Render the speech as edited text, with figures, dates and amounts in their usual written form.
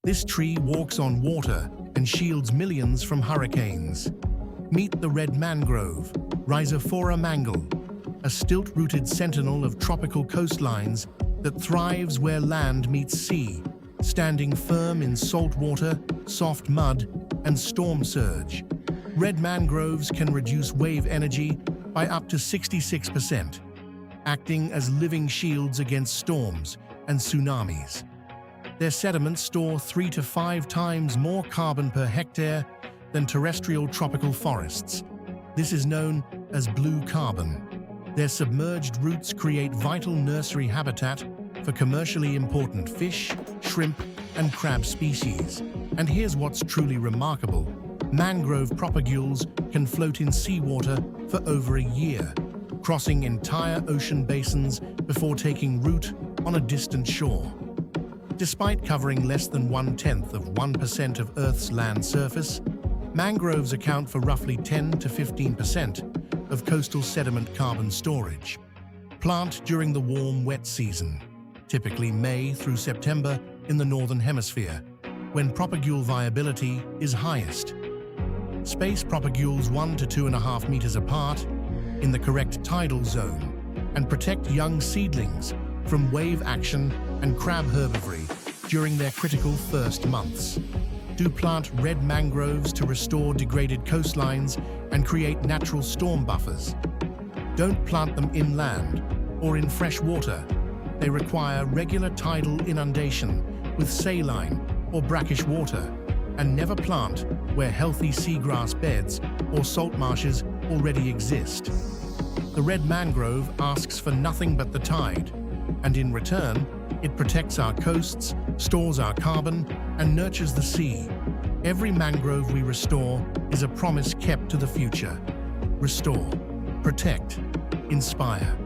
This tree walks on water and shields millions from hurricanes. Meet the red mangrove, Rhizophora mangle, a stilt-rooted sentinel of tropical coastlines that thrives where land meets sea, standing firm in salt water, soft mud, and storm surge. Red mangroves can reduce wave energy by up to 66%, acting as living shields against storms and tsunamis. Their sediments store 3 to 5 times more carbon per hectare than terrestrial tropical forests. This is known as blue carbon. Their submerged roots create vital nursery habitat for commercially important fish, shrimp, and crab species. And here's what's truly remarkable. Mangrove propagules can float in seawater for over a year, crossing entire ocean basins before taking root on a distant shore. Despite covering less than 0.1% of Earth's land surface, mangroves account for roughly 10 to 15% of coastal sediment carbon storage. Plant during the warm, wet season, typically May through September in the Northern Hemisphere, when propagule viability is highest. Space propagules 1 to 2.5 meters apart in the correct tidal zone and protect young seedlings from wave action and crab herbivory during their critical first months. Do plant red mangroves to restore degraded coastlines and create natural storm buffers. Don't plant them inland or in fresh water. They require regular tidal inundation with saline or brackish water, and never plant where healthy seagrass beds or salt marshes already exist. The red mangrove asks for nothing but the tide, and in return, it protects our coasts, stores our carbon, and nurtures the sea. Every mangrove we restore is a promise kept to the future. Restore, protect, inspire.